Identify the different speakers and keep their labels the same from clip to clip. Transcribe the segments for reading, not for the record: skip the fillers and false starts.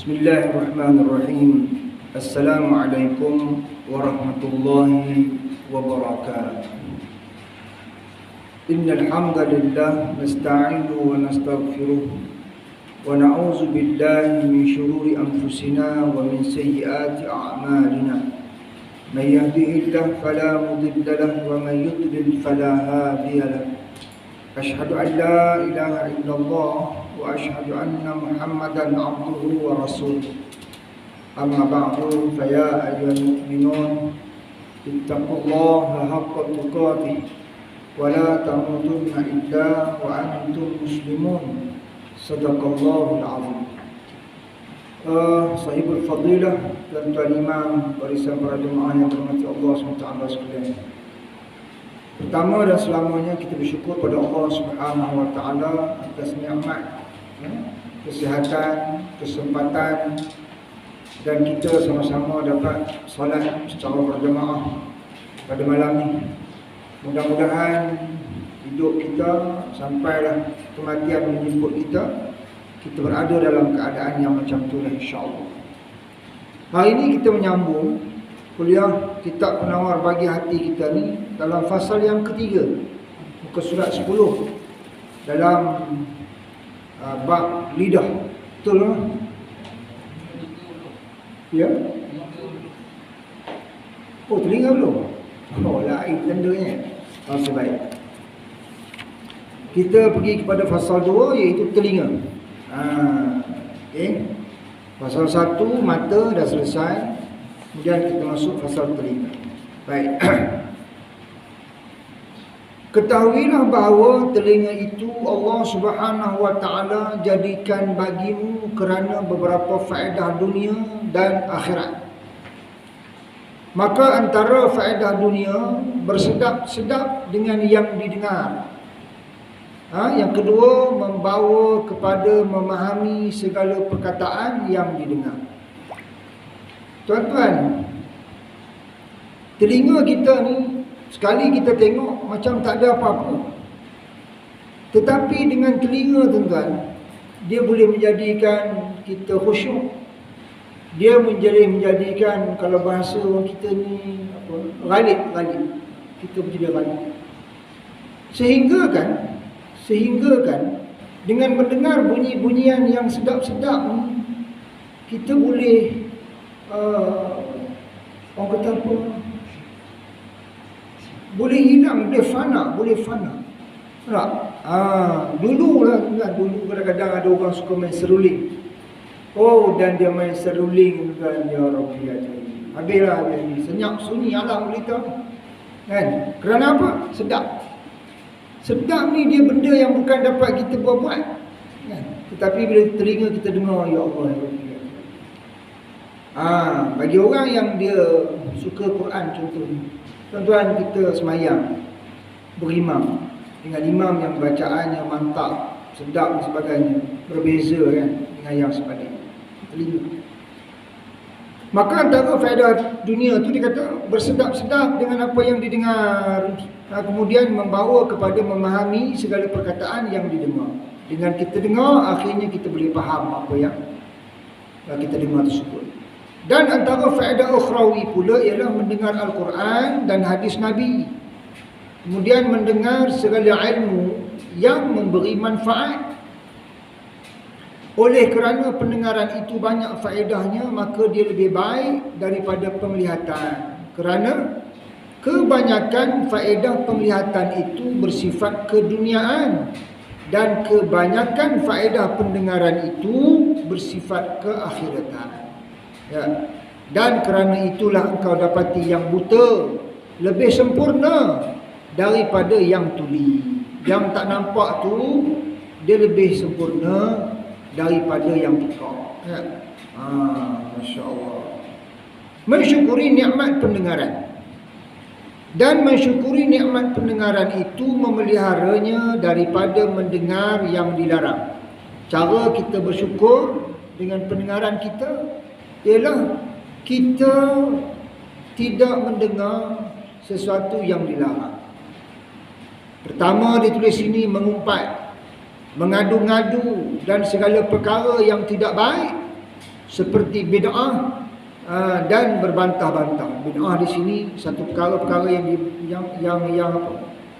Speaker 1: Bismillahirrahmanirrahim. Assalamualaikum warahmatullahi wabarakatuh. Innal hamdalillah nasta'inu wa nastaghfiruh wa na'udzu billahi min shururi anfusina wa min sayyiati a'malina. May yahdihillahu fala mudilla lahu wa may yudlil fala hadiya lahu. Asyhadu an la ilaha illallah wa asyhadu anna Muhammadan abduhu wa rasuluh. Amma ba'du, fa ya ayyuhal mu'minun ittaqullaha haqqa tuqatih wa la tamutunna illa wa antum muslimun. Sadaqallahul azim. Sahibul fadilah dan tuan imam barisan para jemaah yang dirahmati Allah SWT sekalian. Pertama dan selamanya kita bersyukur pada Allah Subhanahu Wa Taala atas nikmat, kesihatan, kesempatan dan kita sama-sama dapat solat secara berjemaah pada malam ini. Mudah-mudahan hidup kita sampailah kematian menjemput kita berada dalam keadaan yang macam itulah insya-Allah. Hari ini kita menyambung kuliah kitab penawar bagi hati kita ni dalam fasal yang ketiga, muka surat 10 dalam bab lidah. Betul tak? Ya? Oh, telinga belum? Oh, lain tandanya. Baik. Kita pergi kepada fasal 2 iaitu telinga. Okey. Fasal 1 mata dah selesai. Kemudian kita masuk fasal telinga. Baik. Ketahuilah bahawa telinga itu Allah Subhanahu Wa Taala jadikan bagimu kerana beberapa faedah dunia dan akhirat. Maka antara faedah dunia bersedap-sedap dengan yang didengar. Yang kedua, membawa kepada memahami segala perkataan yang didengar. Tuan-tuan, telinga kita ni sekali kita tengok macam tak ada apa-apa. Tetapi dengan telinga, tuan-tuan, dia boleh menjadikan kita khusyuk. Dia menjadikan, kalau bahasa orang kita ni ghalib. Kita menjadi ghalib. Sehingga kan dengan mendengar bunyi-bunyian yang sedap-sedap ni, kita boleh orang kata apa, boleh hilang, boleh fana. Tak? Dulu kadang-kadang ada orang suka main seruling. Oh, dan dia main seruling kan, ya Rabbi ya Jalil. Habislah dia senyap sunyi alam kita. Kan? Kerana apa? Sedap ni dia benda yang bukan dapat kita buat. Kan? Tetapi bila telinga kita dengar, ya Allah ya Rabbi. Bagi orang yang dia suka Quran contohnya, tuan-tuan, kita semayang berimam dengan imam yang bacaannya mantap, sedap dan sebagainya, berbeza kan dengan yang sebagainya. Telinga. Maka antara faedah dunia tu dia kata bersedap-sedap dengan apa yang didengar, kemudian membawa kepada memahami segala perkataan yang didengar. Dengan kita dengar, akhirnya kita boleh faham apa yang kita dengar tersebut. Dan antara faedah ukhrawi pula ialah mendengar Al-Quran dan hadis Nabi. Kemudian mendengar segala ilmu yang memberi manfaat. Oleh kerana pendengaran itu banyak faedahnya, maka dia lebih baik daripada penglihatan. Kerana kebanyakan faedah penglihatan itu bersifat keduniaan dan kebanyakan faedah pendengaran itu bersifat keakhiratan. Ya. Dan kerana itulah engkau dapati yang buta lebih sempurna daripada yang tuli. Yang tak nampak tu dia lebih sempurna daripada yang pekak. Ya. Masya Allah. Mensyukuri nikmat pendengaran. Dan mensyukuri nikmat pendengaran itu memeliharanya daripada mendengar yang dilarang. Cara kita bersyukur dengan pendengaran kita ialah kita tidak mendengar sesuatu yang dilarang. Pertama ditulis sini mengumpat, mengadu-ngadu dan segala perkara yang tidak baik seperti bid'ah dan berbantah-bantah. Bid'ah di sini satu perkara-perkara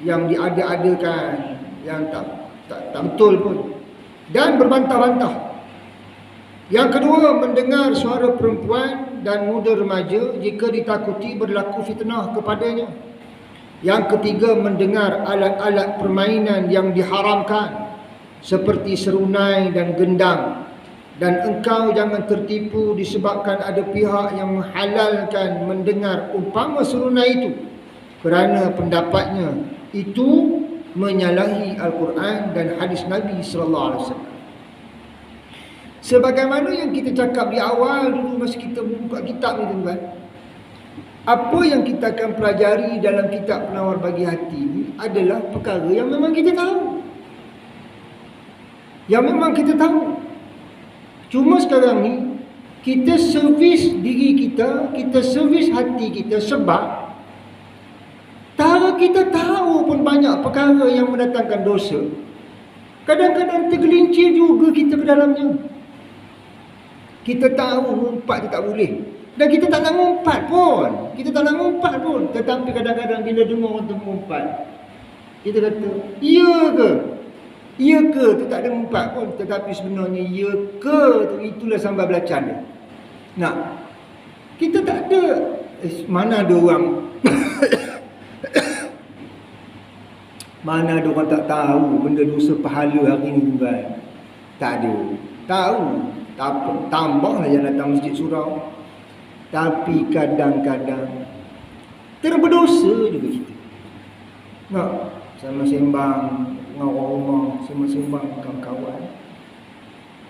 Speaker 1: yang diada-adakan, yang tak betul pun, dan berbantah-bantah. Yang kedua, mendengar suara perempuan dan muda remaja jika ditakuti berlaku fitnah kepadanya. Yang ketiga, mendengar alat-alat permainan yang diharamkan seperti serunai dan gendang. Dan engkau jangan tertipu disebabkan ada pihak yang menghalalkan mendengar umpama serunai itu, kerana pendapatnya itu menyalahi Al-Quran dan hadis Nabi sallallahu alaihi wasallam. Sebagaimana yang kita cakap di awal dulu masa kita buka kitab ni, tuan-tuan, apa yang kita akan pelajari dalam kitab Penawar Bagi Hati ni adalah perkara yang memang kita tahu. Yang memang kita tahu. Cuma sekarang ni kita servis diri kita, kita servis hati kita, sebab kita tahu pun banyak perkara yang mendatangkan dosa. Kadang-kadang tergelincir juga kita ke dalamnya. Kita tahu ngumpat tu tak boleh, dan kita tak nak ngumpat pun. Tetapi kadang-kadang bila dengar orang tu ngumpat, kita kata, iya ke? Ya ke tu tak ada ngumpat pun. Tetapi sebenarnya ya ke tu, itulah sambal belacan dia. Nah, kita tak ada mana ada orang mana ada orang tak tahu benda dosa pahala hari ni, tuan. Tak ada. Tahu. Tak apa, tambahlah yang datang masjid surau. Tapi kadang-kadang terberdosa juga kita. Nak sama sembang dengan orang rumah, sama sembang dengan kawan-kawan,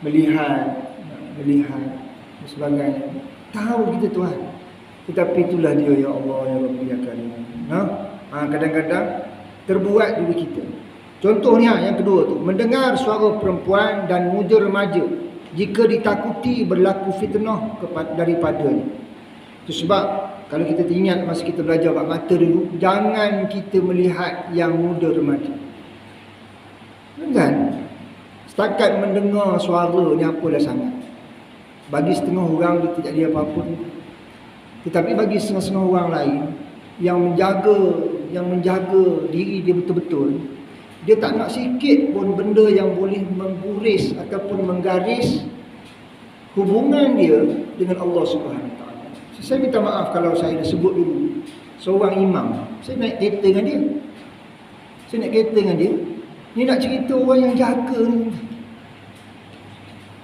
Speaker 1: melihat dan sebagainya. Tahu kita, Tuhan. Tetapi itulah dia, ya Allah, ya Rabbi, ya Karim. Kadang-kadang terbuat juga kita. Contohnya yang kedua tu, mendengar suara perempuan dan muda remaja jika ditakuti berlaku fitnah daripadanya. Itu sebab kalau kita ingat masa kita belajar bab mata dulu, jangan kita melihat yang muda remaja. Kan? Setakat mendengar suara ni apalah sangat. Bagi setengah orang dia tidak ada apa-apa. Tetapi bagi setengah-setengah orang lain yang menjaga diri dia betul-betul, dia tak nak sikit pun benda yang boleh mengguris ataupun menggaris hubungan dia dengan Allah Subhanahu Wa Taala. Saya minta maaf kalau saya dah sebut dulu seorang imam. Saya naik kereta dengan dia. Ni nak cerita orang yang jaga ni.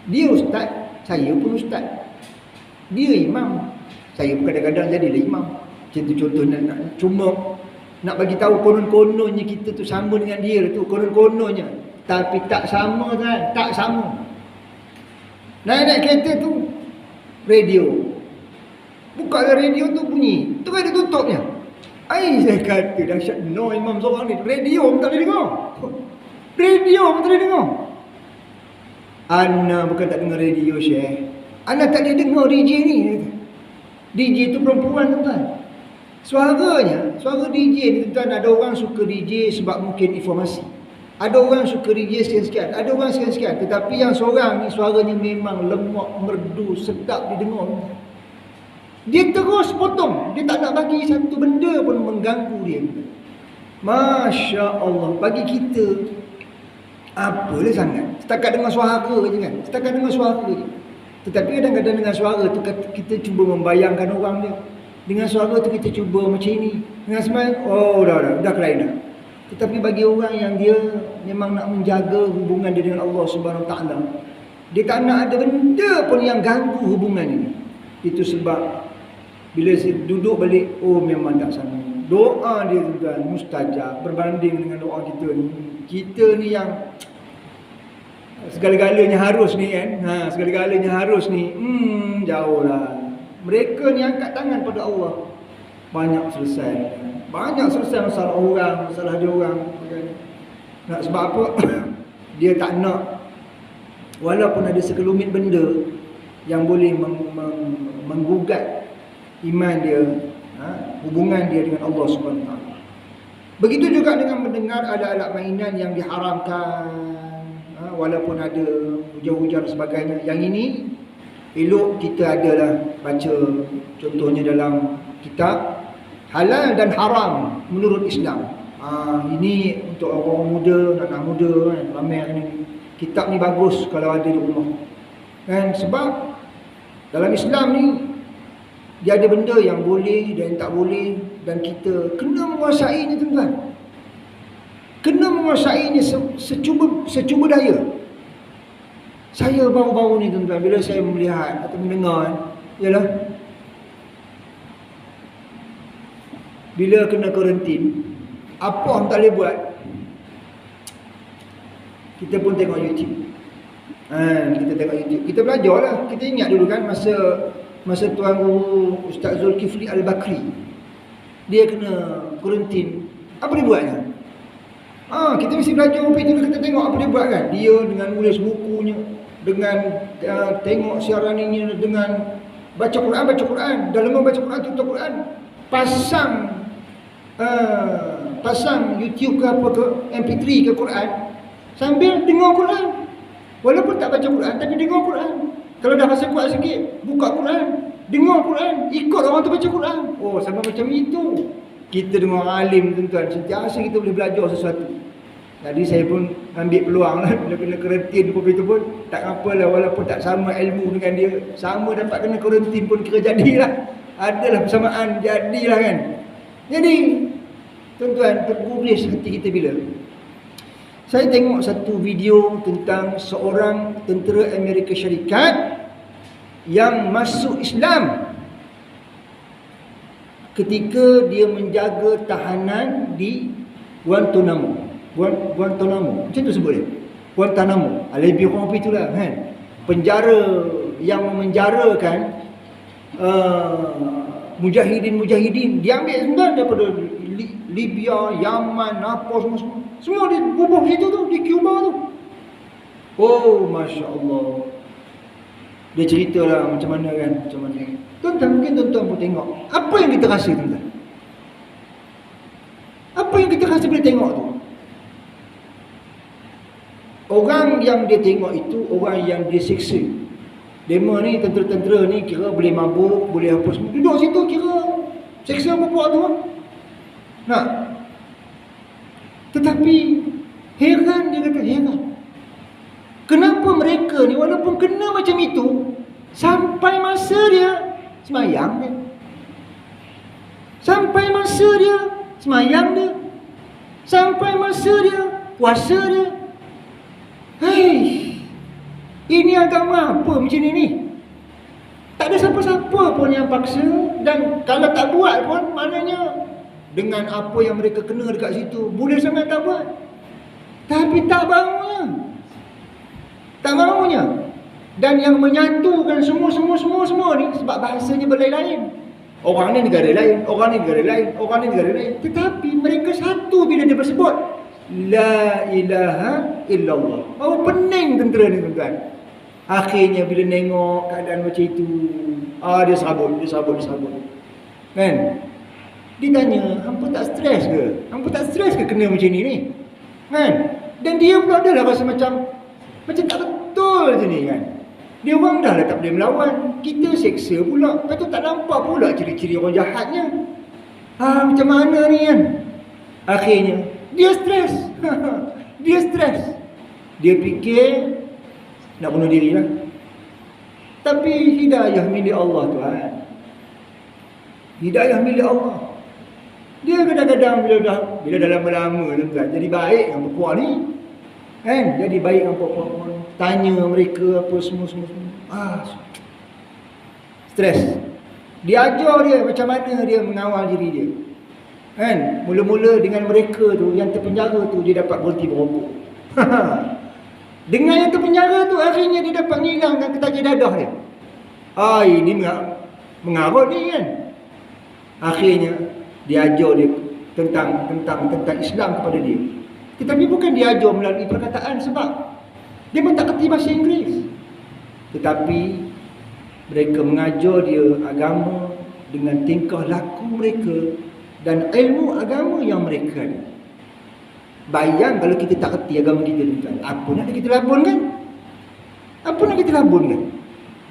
Speaker 1: Dia ustaz, saya pun ustaz. Dia imam, saya pun kadang-kadang jadilah imam. Contoh nak cuma nak bagi tahu konon-kononnya kita tu sama dengan dia tu, konon-kononnya. Tapi tak sama, kan? Tak sama. Naik kereta tu, radio. Buka radio tu bunyi, tu ada tutupnya. Saya kata dahsyat, no imam seorang ni, radio pun tak boleh dengar. Radio pun tak boleh dengar. Ana bukan tak dengar radio, Syekh. Ana tak boleh dengar DJ ni. DJ tu perempuan, tuan. Suara DJ ni, tuan, ada orang suka DJ sebab mungkin informasi. Ada orang suka DJ sekian-sekian, ada orang sekian-sekian. Tetapi yang seorang ni suaranya memang lemak, merdu, sedap didengar. Dia terus potong. Dia tak nak bagi satu benda pun mengganggu dia. Masya Allah. Bagi kita, apalah sangat. Setakat dengar suara je kan. Tetapi kadang-kadang dengan suara tu kita cuba membayangkan orang dia. Dengan suara tu kita cuba macam ni. Dengan smile, dah kelainan. Tetapi bagi orang yang dia memang nak menjaga hubungan dia dengan Allah Subhanahu Wa Taala, dia tak nak ada benda pun yang ganggu hubungan ini. Itu sebab bila saya duduk balik, memang tak sama. Doa dia, tuan, mustajab berbanding dengan doa kita ni. Kita ni yang segala-galanya harus ni kan. Segala-galanya harus ni. Jauh lah. Mereka ni angkat tangan pada Allah, banyak selesai masalah orang, masalah dia orang. Nak sebab apa? Dia tak nak, walaupun ada sekelumit benda yang boleh menggugat iman dia, hubungan dia dengan Allah Subhanahu Wa Taala. Begitu juga dengan mendengar alat-alat mainan yang diharamkan, walaupun ada hujan-hujan dan sebagainya. Yang ini elok kita adalah baca contohnya dalam kitab halal dan haram menurut Islam. Ini untuk orang muda, anak muda kan, ramai ni. Kitab ni bagus kalau ada di rumah. Kan, sebab dalam Islam ni dia ada benda yang boleh dan tak boleh, dan kita kena menguasainya, tuan-tuan. Kena menguasainya secuba daya. Saya baru-baru ni, tuan-tuan, bila saya melihat atau mendengar, ialah bila kena kuarantin, apa orang tak boleh buat, kita pun tengok YouTube. Kita tengok YouTube, kita belajar lah. Kita ingat dulu kan, masa Tuan Guru Ustaz Zulkifli Al-Bakri, dia kena kuarantin, apa dia buatnya? Kita mesti belajar apa itu, kita tengok apa dia buat kan. Dia dengan nulis bukunya, dengan tengok siaran ini, dengan baca Quran, dalam membaca Quran, tutup Quran, pasang YouTube ke apa ke, MP3 ke Quran, sambil dengar Quran. Walaupun tak baca Quran, tapi dengar Quran. Kalau dah rasa kuat sikit, buka Quran, dengar Quran, ikut orang tu baca Quran. Oh, sama macam itu. Kita dengar alim, tuan-tuan, sentiasa kita boleh belajar sesuatu. Jadi saya pun ambil peluang lah, bila kena kuarantin pun itu pun tak apalah, walaupun tak sama ilmu dengan dia, sama dapat kena kuarantin pun kira jadilah. Adalah persamaan, jadilah kan. Jadi tuan-tuan, tergubris hati kita bila saya tengok satu video tentang seorang tentera Amerika Syarikat yang masuk Islam ketika dia menjaga tahanan di Guantanamo. Guantanamo, macam tu sebut dia, Guantanamo, lebih kurang itulah kan. Penjara yang memenjarakan mujahidin diambil sebenarnya daripada Libya, Yaman, apa semua di bubuk situ tu, di Cuba tu. Oh, Masya Allah. Dia ceritalah macam mana kan, macam mana. Tuan-tuan, mungkin tuan-tuan pun tengok. Apa yang kita rasa, tuan-tuan? Apa yang kita rasa bila tengok tu? Orang yang dia tengok itu, orang yang dia siksa. Demo ni, tentera-tentera ni kira boleh mabuk, boleh apa semua. Duduk situ kira siksa apa buat tu. Nah, tetapi heran, dia kata heran. Kenapa mereka ni walaupun kena macam itu, sampai masa dia semayang dia, sampai masa dia semayang dia, sampai masa dia puasa dia. Hei, ini agama apa macam ni? Tak ada siapa-siapa pun yang paksa. Dan kalau tak buat pun, maknanya dengan apa yang mereka kena dekat situ, boleh sangat tak buat. Tapi tak maunya. Tak maunya. Dan yang menyatukan semua ni, sebab bahasanya berlain-lain. Orang ni negara lain, orang ni negara lain, orang ni negara lain. Tetapi mereka satu bila dia bersebut La ilaha illallah. Oh, pening tentera ni, tuan-tuan. Akhirnya bila tengok keadaan macam itu, dia serabut. Kan? Dia tanya, hampa tak stres ke? Hampa tak stres ke kena macam ni? Kan? Dan dia pula adalah rasa macam tak betul je ni kan. Dia orang dah lah tak boleh melawan, kita seksa pula. Lepas tu tak nampak pula ciri-ciri orang jahatnya. Macam mana ni kan? Akhirnya dia stres. Dia stres. Dia fikir nak bunuh diri lah. Tapi hidayah milik Allah Tuhan. Hidayah milik Allah. Dia kadang-kadang bila dah lama-lama jadi baik dengan perempuan ni kan, jadi baik dengan perempuan, tanya mereka apa semua. Stres. Dia ajar dia macam mana dia mengawal diri dia kan. Mula-mula dengan mereka tu yang terpenjara tu, dia dapat berhenti merokok. Dengan yang terpenjara tu, akhirnya dia dapat ngilangkan ketaja dadah dia. Ini mengarut ni kan. Akhirnya dia ajar dia tentang Islam kepada dia. Tetapi bukan dia ajar melalui perkataan, sebab dia pun tak kerti bahasa Inggeris. Tetapi mereka mengajar dia agama dengan tingkah laku mereka dan ilmu agama yang mereka ada. Bayang kalau kita tak kerti agama kita, tuan, apa nak kita labunkan? Apa nak kita labunkan?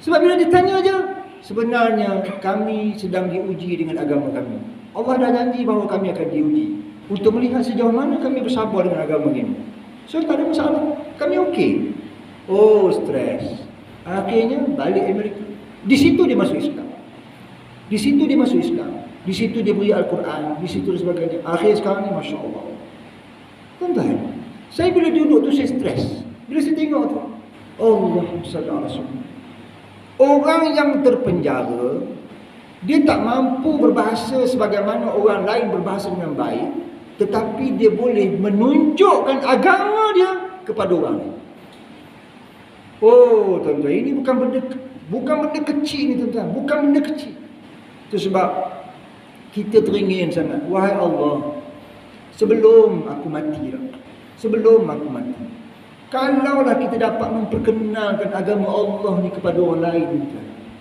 Speaker 1: Sebab bila ditanya aja, sebenarnya kami sedang diuji dengan agama kami. Allah dah janji bahawa kami akan diuji untuk melihat sejauh mana kami bersabar dengan agama ini. So tak ada masalah, kami okey. Oh, stres. Akhirnya balik Amerika. Di situ dia masuk Islam. Di situ dia masuk Islam. Di situ dia beri Al-Quran, di situ dan sebagainya. Akhir sekarang ni Masya Allah. Tuan-tuan, saya bila duduk tu saya stres. Bila saya tengok tu, Allahumma salli ala Rasulullah. Orang yang terpenjara, dia tak mampu berbahasa sebagaimana orang lain berbahasa dengan baik, tetapi dia boleh menunjukkan agama dia kepada orang lain. Oh tuan-tuan, ini bukan benda kecil ni tuan-tuan, bukan benda kecil. Itu sebab kita teringin sangat, wahai Allah, sebelum aku mati, kalaulah kita dapat memperkenalkan agama Allah ni kepada orang lain,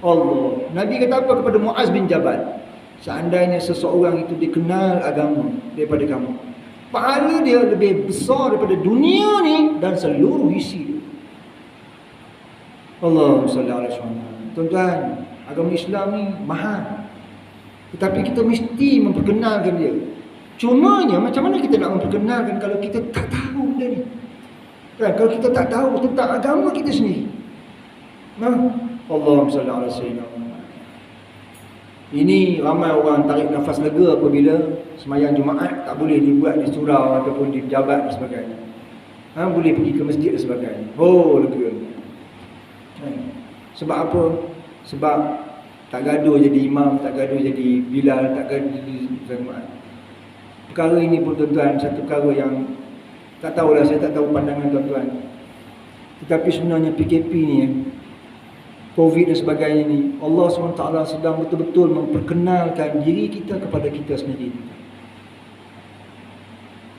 Speaker 1: Allah. Nabi kata apa kepada Muaz bin Jabal? Seandainya seseorang itu dikenal agama daripada kamu, pahala dia lebih besar daripada dunia ni dan seluruh isi dia. Allahumma salli ala Muhammad. Tuan-tuan, agama Islam ni mahal, tetapi kita mesti memperkenalkan dia. Cumanya macam mana kita nak memperkenalkan kalau kita tak tahu benda ni? Kan, kalau kita tak tahu tentang agama kita sendiri. Allahumma salli ala sayyidina Muhammad. Ini ramai orang tarik nafas lega apabila sembahyang Jumaat tak boleh dibuat di surau ataupun di pejabat dan sebagainya. Boleh pergi ke masjid dan sebagainya. Oh, lega. Sebab apa? Sebab tak gaduh jadi imam, tak gaduh jadi Bilal, tak gaduh jadi Jumaat. Perkara ini pun tuan-tuan, satu perkara yang tak tahulah, saya tak tahu pandangan tuan-tuan. Tetapi sebenarnya PKP ni, COVID dan sebagainya ni, Allah SWT sedang betul-betul memperkenalkan diri kita kepada kita sendiri.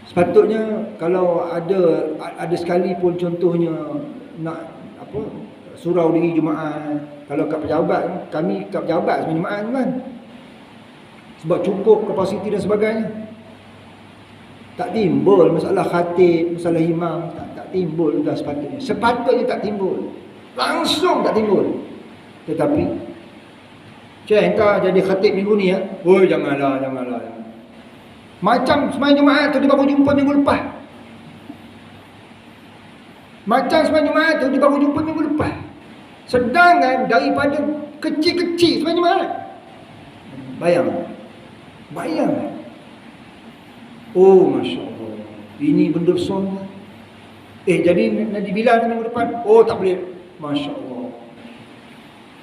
Speaker 1: Sepatutnya kalau ada sekali pun contohnya nak surau diri Jumaat, kalau kat pejabat, kami kat pejabat sebenarnya Jumaat kan, sebab cukup kapasiti dan sebagainya, tak timbul masalah khatib, masalah imam, tak timbul dah sepatutnya tak timbul, langsung tak timbul. Tetapi entah jadi khatib minggu ni oh janganlah. Macam sembahyang Jumaat tu dia baru jumpa minggu lepas. Sedangkan daripada kecil-kecil sembahyang Jumaat. Bayang. Oh Masya Allah, ini benda besar. Jadi nanti bila minggu depan, oh tak boleh. Masya Allah.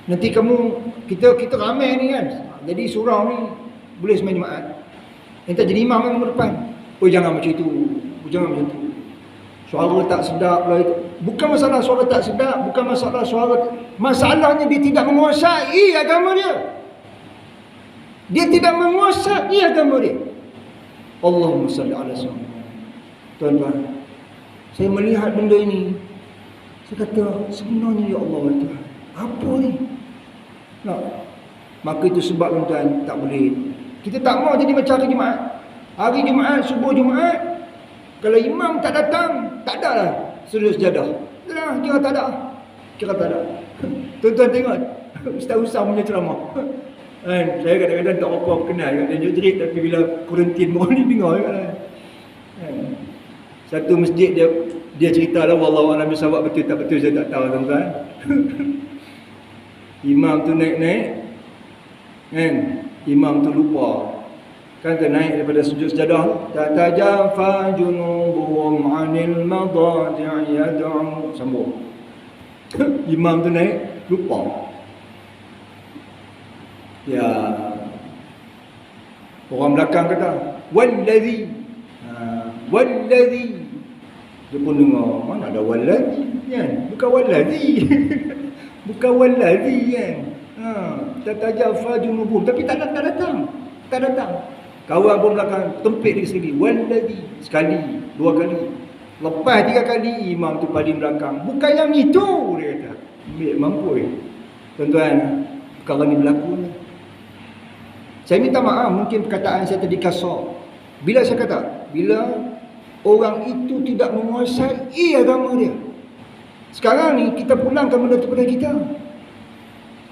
Speaker 1: Nanti kita ramai ni kan, jadi surau ni boleh sembahyang Jumaat, entah jadi imam minggu depan. Oh jangan macam itu, suara tak sedap lah itu. Bukan masalah suara tak sedap, bukan masalah masalahnya dia tidak menguasai agama dia. Allahumma salli ala Muhammad. Tuan-tuan, saya melihat benda ini, saya kata sebenarnya ya Allah Tuhan, apa ni? Maka itu sebab tuan-tuan tak boleh. Kita tak mau jadi macam hari Jumaat. Hari Jumaat, subuh Jumaat, kalau imam tak datang, tak ada lah sujud sejadah. Kira tak ada. Tuan-tuan tengok Ustaz punya ceramah. Saya kadang-kadang tak apa kenal dia jerit, tapi bila kuarantin baru ni dengar kan. Satu masjid dia ceritalah, wallahu a'lam bisawab, betul tak betul saya tak tahu tuan-tuan. Imam tu naik kan, imam tu lupa kan, naik daripada sujud sejadah, tatajafa junubuhum 'anil madaji' yad'u, sambung. Imam tu naik lupa. Ya, orang belakang kata wallazi, dia pun dengar, mana ada wallazi kan, bukan wallazi kan. Tatajafa junubuhum, tapi tak datang. Kawan pun belakang tempik dia sendiri, wallazi, sekali, dua kali, lepas tiga kali, imam tu paling belakang, bukan yang itu, dia kata. Ambil mampu. Tuan-tuan, perkara ni berlaku ni. Saya minta maaf, mungkin perkataan saya tadi kasar. Bila saya kata, bila orang itu tidak menguasai agama dia. Sekarang ni kita pulangkan benda tu kepada kita.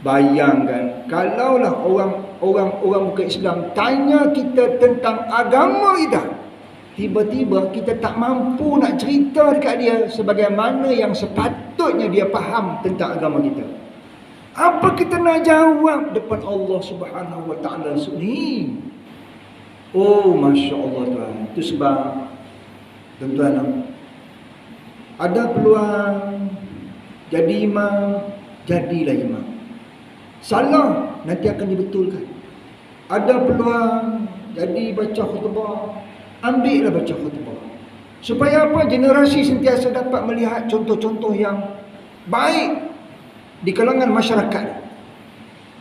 Speaker 1: Bayangkan kalaulah orang bukan Islam tanya kita tentang agama kita, tiba-tiba kita tak mampu nak cerita dekat dia sebagaimana yang sepatutnya dia faham tentang agama kita. Apa kita nak jawab depan Allah Subhanahu Wa Taala ni? Oh, masya-Allah tuan. Itu sebab tuan-tuan, ada peluang jadi imam, jadilah imam. Salah nanti akan dibetulkan. Ada peluang jadi baca khutbah, ambillah baca khutbah. Supaya apa? Generasi sentiasa dapat melihat contoh-contoh yang baik di kalangan masyarakat.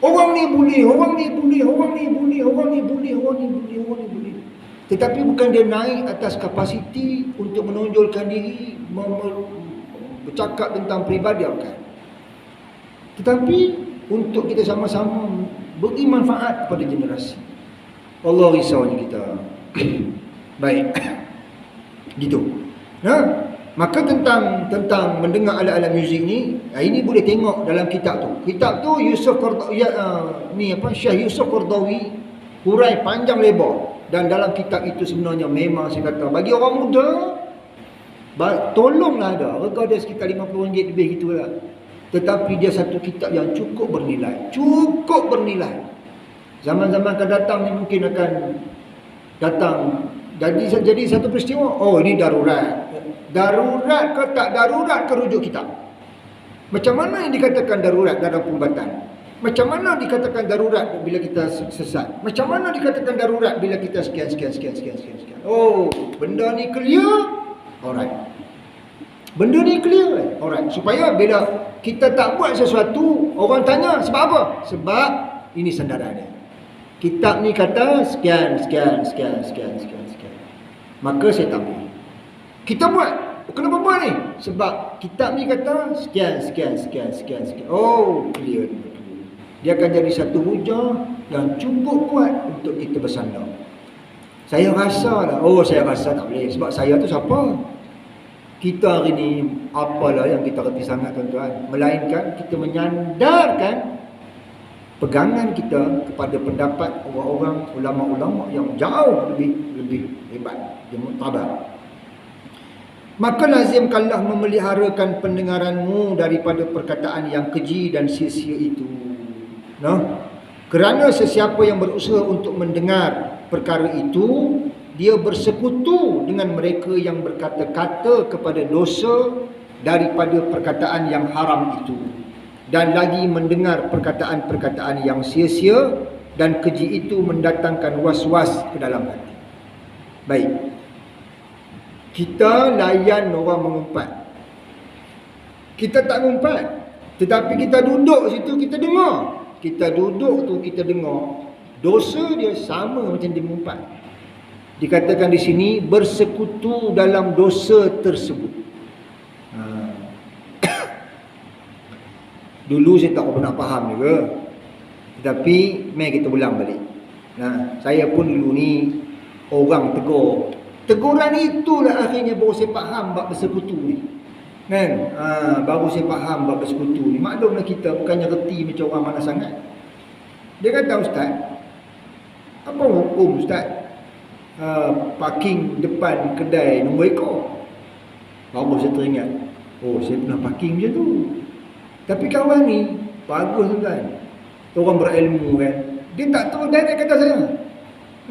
Speaker 1: Orang ni boleh, orang ni boleh, orang ni boleh, orang ni boleh, orang ni boleh, orang ni boleh. Tetapi bukan dia naik atas kapasiti untuk menonjolkan diri, bercakap tentang peribadi, bukan. Tetapi untuk kita sama-sama beri manfaat kepada generasi. Allah risaunya kita. Baik. Gitu. Maka tentang mendengar alat-alat muzik ni, ini boleh tengok dalam kitab tu. Kitab tu Yusuf Qardawi, Syekh Yusuf Qardawi hurai panjang lebar. Dan dalam kitab itu sebenarnya memang saya kata bagi orang muda tolonglah ada. Harga dia sekitar RM50 lebih gitulah. Tetapi dia satu kitab yang cukup bernilai. Cukup bernilai. Zaman-zaman akan datang ni mungkin akan datang. Jadi satu peristiwa. Oh, ini darurat. Darurat ke tak darurat ke rujuk kitab. Macam mana yang dikatakan darurat dalam perubatan? Macam mana dikatakan darurat bila kita sesat? Macam mana dikatakan darurat bila kita sekian. Oh, benda ni clear. Alright. Benda ni clear. Alright. Supaya bila kita tak buat sesuatu, orang tanya sebab apa? Sebab ini sandaran dia. Kitab ni kata sekian. Maka saya tak boleh. Kita buat. Kenapa buat ni? Sebab kitab ni kata sekian. Oh, clear. Dia akan jadi satu hujah yang cukup kuat untuk kita bersandar. Saya rasa lah. Oh, saya rasa tak boleh. Sebab saya tu siapa? Kita hari ni apalah yang kita reti sangat tuan-tuan. Melainkan kita menyandarkan pegangan kita kepada pendapat orang-orang ulama-ulama yang jauh lebih hebat, yang muktabar. Maka lazimkanlah memeliharakan pendengaranmu daripada perkataan yang keji dan sia-sia itu. Kerana sesiapa yang berusaha untuk mendengar perkara itu, dia bersekutu dengan mereka yang berkata-kata kepada dosa daripada perkataan yang haram itu, dan lagi mendengar perkataan-perkataan yang sia-sia dan keji itu mendatangkan was-was ke dalam hati. Baik. Kita layan orang mengumpat. Kita tak mengumpat, tetapi kita duduk situ, kita dengar. Kita duduk tu, kita dengar. Dosa dia sama macam dia mengumpat. Dikatakan di sini bersekutu dalam dosa tersebut. Dulu saya tak pernah faham juga. Tetapi mari kita ulang balik. Saya pun dulu ni orang tegur. Teguran itulah akhirnya baru saya faham bab bersekutu ni. Kan? Baru saya faham bab bersekutu ni. Maklumlah kita bukannya reti macam orang mana sangat. Dia kata, Ustaz, apa hukum Ustaz? Parking depan kedai nombor ekor. Baru saya teringat, oh, saya pernah parking macam tu. Tapi kawan ni bagus kan, orang berilmu kan, dia tak tahu direct kata saya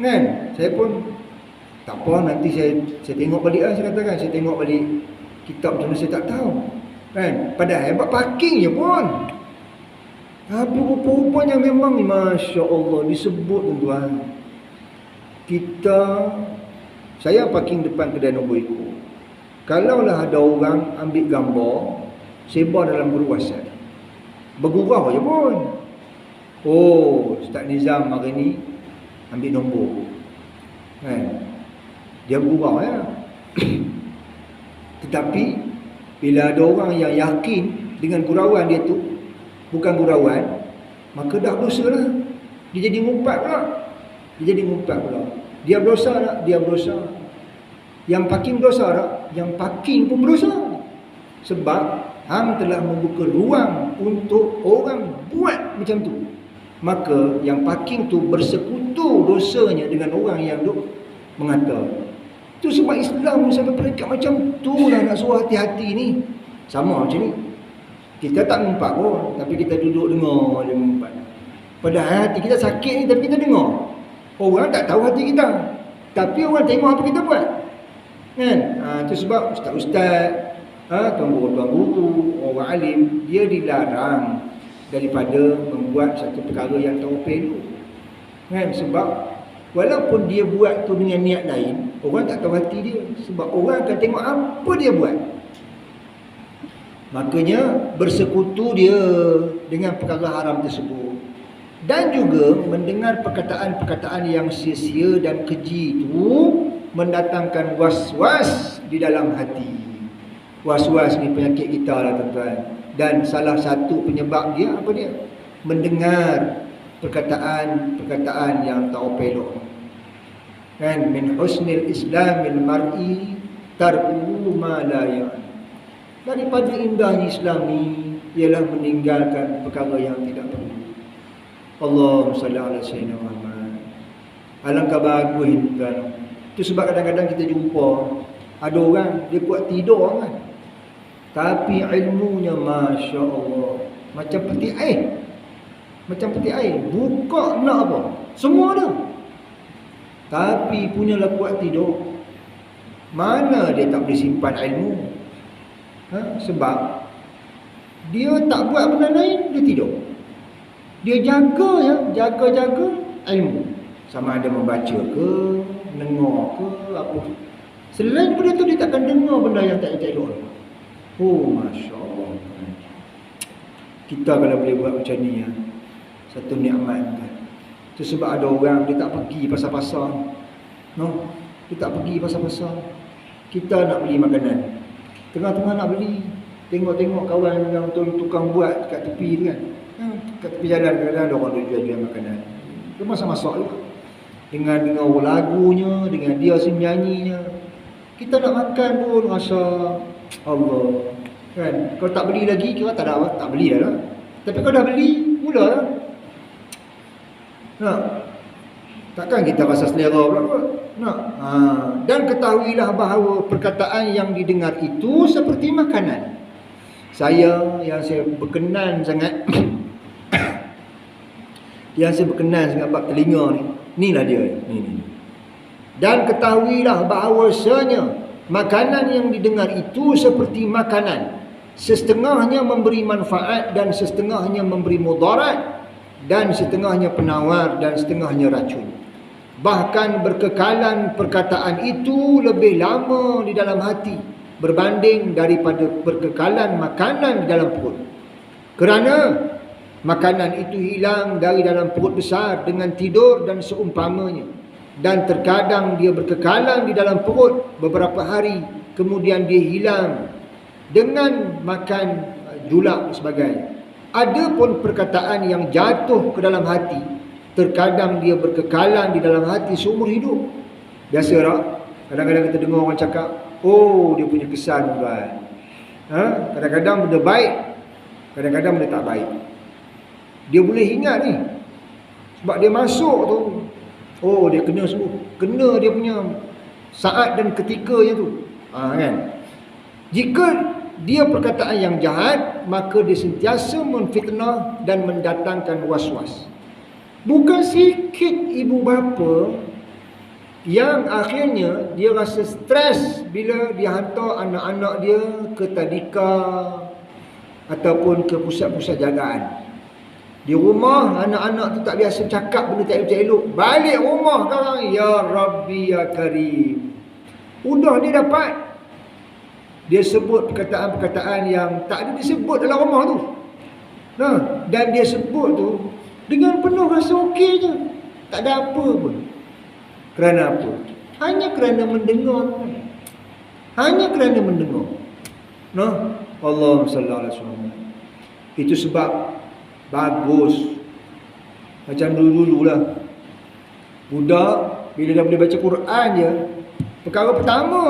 Speaker 1: kan. Saya pun tak apa, nanti saya tengok balik lah. Saya katakan saya tengok balik kitab macam mana saya tak tahu kan. Padahal hebat parking je pun. Tapi rupa-rupanya memang Masya Allah disebut tuan-tuan. Saya parking depan kedai nombor ekor. Kalaulah ada orang ambil gambar, sebar dalam grup WhatsApp, bergurau je pun. Oh, Ustaz Nizam hari ni ambil nombor kan. Dia bergurau ya. Tetapi bila ada orang yang yakin dengan gurauan dia tu bukan gurauan, maka dah dosa lah. Dia jadi ngumpat pula. Dia berdosa tak? Dia berdosa. Yang parking berdosa tak? Yang parking pun berdosa. Sebab hang telah membuka ruang untuk orang buat macam tu, maka yang parking tu bersekutu dosanya dengan orang yang duk mengata. Tu sebab Islam sampai peringkat macam tu lah, nak suruh hati-hati ni. Sama macam ni, kita tak ngumpat pun, tapi kita duduk dengar dia ngumpat. Padahal hati kita sakit ni, tapi kita dengar. Orang tak tahu hati kita, tapi orang tengok apa kita buat, kan? Itu sebab ustaz-ustaz, tuan guru, orang alim, dia dilarang daripada membuat satu perkara yang tak perlu, kan? Sebab walaupun dia buat tu dengan niat lain, orang tak tahu hati dia, sebab orang akan tengok apa dia buat. Makanya bersekutu dia dengan perkara haram tersebut, dan juga mendengar perkataan-perkataan yang sia-sia dan keji itu mendatangkan was-was di dalam hati. Was-was ni penyakit kita lah tuan-tuan. Dan salah satu penyebab dia apa dia? Mendengar perkataan-perkataan yang tak elok. Kan, min husnil islamil mar'i tarku ma la ya'ni. Daripada indahnya Islam ni ialah meninggalkan perkara yang tidak perlu. Allahumma salli ala sayyidina Muhammad. Alangkah bagus tuan. Itu sebab kadang-kadang kita jumpa ada orang dia kuat tidur kan, tapi ilmunya Masya Allah macam peti air. Macam peti air, buka nak apa, semua ada, tapi punyalah kuat tidur. Mana dia tak boleh simpan ilmu? Sebab dia tak buat benda lain, dia tidur. Dia jaga ilmu, sama ada membaca ke, dengar ke, apa. Selain daripada tu dia takkan dengar benda yang tak elok. Oh, Masya Allah. Kita kalau boleh buat macam ni, satu nikmat. Itu sebab ada orang dia tak pergi pasar-pasar, no? Dia tak pergi pasar-pasar. Kita nak beli makanan, tengah-tengah nak beli, tengok-tengok kawan yang tukang buat kat tepi tu kan. Kat tepi jalan kadang-kadang ada orang jual makanan. Dia masak-masak juga, dengan lagunya, dengan dia nyanyinya. Kita nak makan pun rasa Allah, kan? Kalau tak beli lagi, kira tak ada, tak beli dah. Tapi kalau dah beli, mulalah. Takkan kita rasa selera pula kot. Dan ketahuilah bahawa perkataan yang didengar itu seperti makanan. Saya berkenan sangat yang saya berkenan sangat bab telinga ni. Inilah dia ni. Dan ketahuilah bahawasanya makanan yang didengar itu seperti makanan, setengahnya memberi manfaat dan setengahnya memberi mudarat, dan setengahnya penawar dan setengahnya racun. Bahkan berkekalan perkataan itu lebih lama di dalam hati berbanding daripada berkekalan makanan di dalam perut. Kerana makanan itu hilang dari dalam perut besar dengan tidur dan seumpamanya. Dan terkadang dia berkekalan di dalam perut beberapa hari, kemudian dia hilang dengan makan julak dan sebagainya. Ada pun perkataan yang jatuh ke dalam hati, terkadang dia berkekalan di dalam hati seumur hidup. Biasa tak? Kadang-kadang kita dengar orang cakap, oh dia punya kesan tuan. Kadang-kadang benda baik, kadang-kadang benda tak baik. Dia boleh ingat ni, sebab dia masuk tu, oh dia kena semua, kena dia punya saat dan ketikanya tu, kan? Jika dia perkataan yang jahat, maka dia sentiasa menfitnah dan mendatangkan was-was. Bukan sikit ibu bapa yang akhirnya dia rasa stres bila dia hantar anak-anak dia ke tadika ataupun ke pusat-pusat jagaan. Di rumah anak-anak tu tak biasa cakap benda tak elok. Balik rumah sekarang, ya Rabbi ya Karim, udah dia dapat. Dia sebut perkataan-perkataan yang tak ada disebut dalam rumah tu. Dan dia sebut tu dengan penuh rasa okey je, tak ada apa pun. Kerana apa? Hanya kerana mendengar. Hanya kerana mendengar. Allahumma salli ala Muhammad. Itu sebab bagus. Macam dulu-dululah, budak bila dah boleh baca Quran je, perkara pertama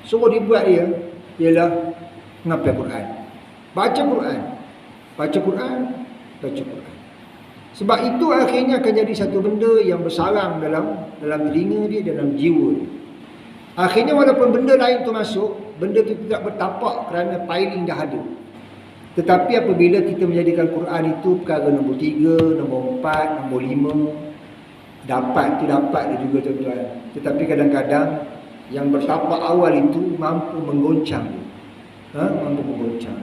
Speaker 1: suruh dibuat dia ialah menghafal Quran. Baca Quran. Baca Quran. Baca Quran. Sebab itu akhirnya akan jadi satu benda yang bersarang dalam telinga dia, dalam jiwa dia. Akhirnya walaupun benda lain tu masuk, benda tu tidak bertapak kerana piling dah ada. Tetapi apabila kita menjadikan Quran itu perkara nombor 3, nombor 4, nombor 5, dapat dia juga tuan-tuan. Tetapi kadang-kadang yang bertapak awal itu mampu menggoncang dia. Mampu menggoncang.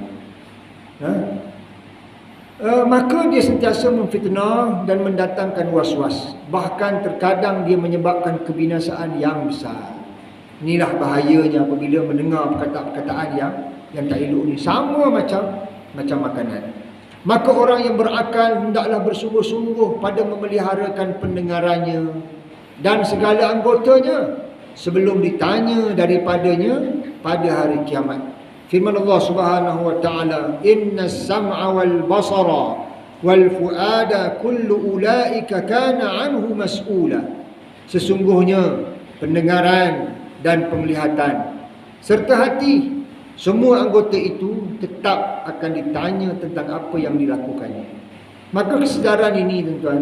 Speaker 1: Maka dia sentiasa memfitnah dan mendatangkan was-was. Bahkan terkadang dia menyebabkan kebinasaan yang besar. Inilah bahayanya apabila mendengar perkataan-perkataan yang tak elok ni. Sama macam makanan. Maka orang yang berakal hendaklah bersungguh-sungguh pada memeliharakan pendengarannya dan segala anggotanya sebelum ditanya daripadanya pada hari kiamat. Firman Allah Subhanahu wa taala, "Innas sam'a wal basara wal fuada kullu ulaika kana anhu mas'ula." Sesungguhnya pendengaran dan penglihatan serta hati, semua anggota itu tetap akan ditanya tentang apa yang dilakukannya. Maka kesedaran ini tuan-tuan,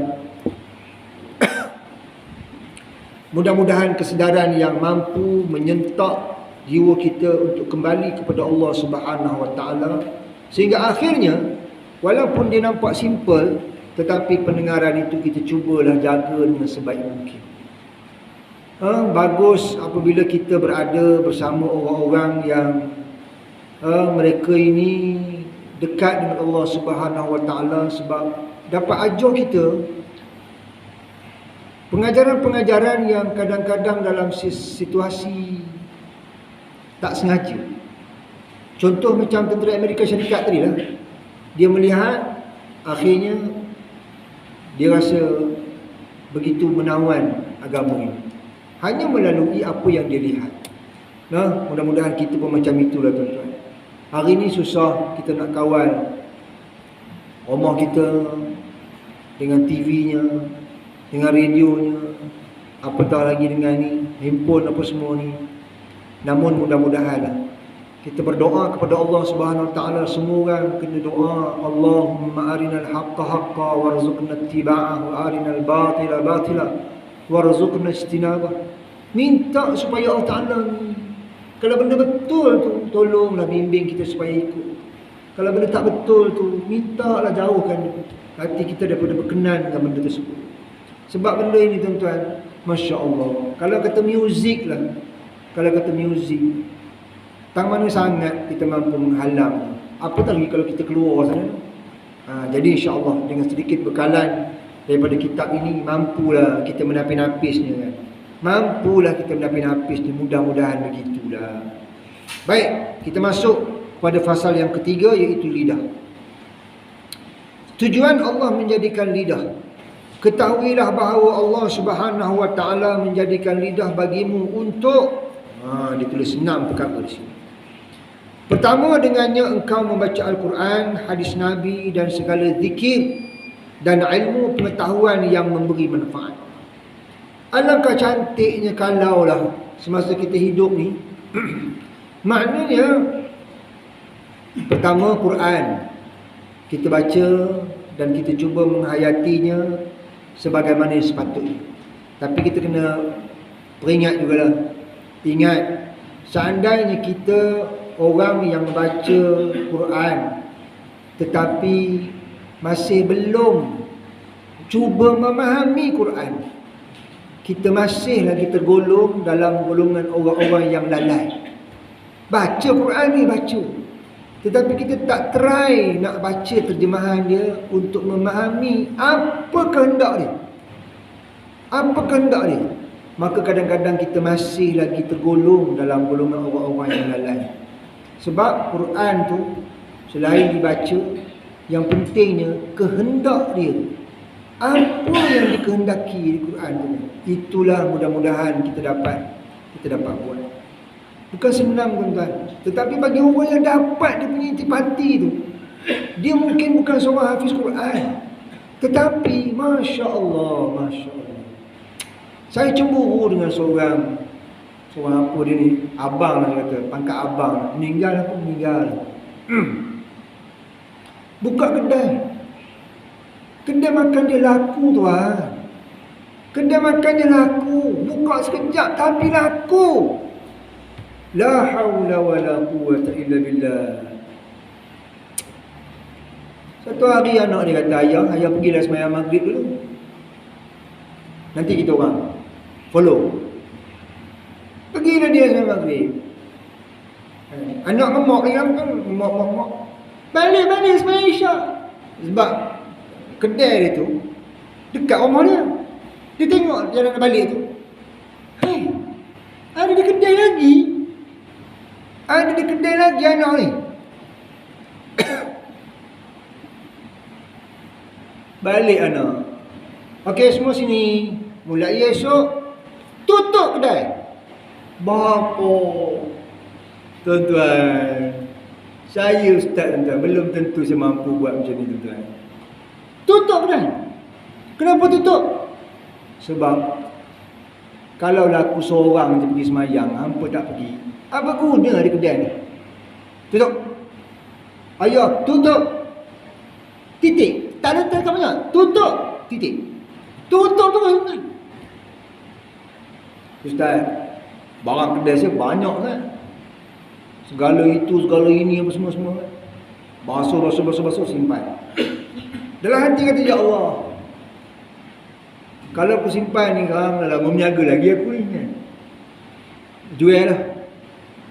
Speaker 1: mudah-mudahan kesedaran yang mampu menyentak jiwa kita untuk kembali kepada Allah Subhanahu wa taala, sehingga akhirnya walaupun dia nampak simple, tetapi pendengaran itu kita cubalah jaga dengan sebaik mungkin. Bagus apabila kita berada bersama orang-orang yang mereka ini dekat dengan Allah Subhanahu wa taala, sebab dapat ajar kita pengajaran-pengajaran yang kadang-kadang dalam situasi tak sengaja. Contoh macam tentera Amerika Syarikat tadi lah. Dia melihat, akhirnya dia rasa begitu menawan agama ini hanya melalui apa yang dia lihat. Mudah-mudahan kita pun macam itulah tuan-tuan. Hari ni susah kita nak kawal rumah kita dengan TV-nya, dengan radionya, apatah lagi dengan ni, handphone apa semua ni. Namun mudah-mudahan kita berdoa kepada Allah Subhanahu wa taala. Semua orang kena doa, Allahumma arinal haqqa haqqa warzuqna ittiba'ah wa arinal batila batila warzuqna ijtinabah. Minta supaya Allah Taala ni, kalau benda betul tu, tolonglah bimbing kita supaya ikut. Kalau benda tak betul tu, mintalah jauhkan hati kita daripada berkenan dengan benda tersebut. Sebab benda ini tuan-tuan, Masya Allah, kalau kata muzik lah, tang mana sangat kita mampu menghalang. Apatah lagi kalau kita keluar sana. Jadi insya-Allah dengan sedikit bekalan daripada kitab ini, mampulah kita menapis-napisnya kan. Mampulah kita menapis-napisnya, mudah-mudahan begitulah. Baik, kita masuk pada fasal yang ketiga, iaitu lidah. Tujuan Allah menjadikan lidah. Ketahuilah bahawa Allah Subhanahu wa taala menjadikan lidah bagimu untuk ditulis 6 perkara di sini. Pertama, dengannya engkau membaca Al-Quran, hadis Nabi dan segala zikir dan ilmu pengetahuan yang memberi manfaat. Alangkah cantiknya kalaulah semasa kita hidup ni maknanya pertama Quran kita baca dan kita cuba menghayatinya sebagaimana yang sepatutnya. Tapi kita kena peringat jugalah, ingat, seandainya kita orang yang baca Quran tetapi masih belum cuba memahami Quran, kita masih lagi tergolong dalam golongan orang-orang yang lalai. Baca Quran ni baca, tetapi kita tak try nak baca terjemahan dia untuk memahami apa kehendak dia. Maka kadang-kadang kita masih lagi tergolong dalam golongan orang-orang yang lalai. Sebab Quran tu selain dibaca, yang pentingnya kehendak dia. Apa yang dikehendaki di Quran tu, itulah mudah-mudahan kita dapat buat. Bukan senang tuan-tuan, tetapi bagi orang yang dapat dia punya intipati tu, dia mungkin bukan seorang hafiz Quran, tetapi Masya Allah, saya cemburu dengan seorang apa dia ni, abang lah kata, pangkat abang, meninggal. Buka kedai, Kedai makan dia laku tuan. Kedai makan dia laku. Buka sekejap tapi laku. La haula wa la quwwata illa billah. Satu hari anak dia kata, ayah pergilah sembahyang maghrib dulu. Nanti kita orang follow. Pergilah dia sembahyang maghrib. Anak ngemok lagi kan, ngemok. Balik sembahyang isyak. Sebab kedai dia tu dekat rumah dia. Dia tengok jalan balik tu. Ada di kedai lagi. Ada di kedai lagi anak ni. Balik anak. Okey, semua sini. Mulai esok tutup kedai. Bapa. Tuan-tuan, saya ustaz tuan-tuan, belum tentu saya mampu buat macam ni tuan-tuan. Tutup kedai. Kenapa tutup? Sebab kalaulah aku seorang je pergi semayang, hampa tak pergi, apa guna di kedai ni? Tutup. Ayah, tutup. Titik. Tak ada tak banyak. Tutup. Titik. Tutup tu kan. Ustaz, barang kedai saya banyak kan. Segala itu, segala ini, apa semua-semua kan. Basuh, simpan. Dalam hati kata, ya Allah, kalau aku simpan ni, dah meniaga lagi aku ni kan. Jual lah.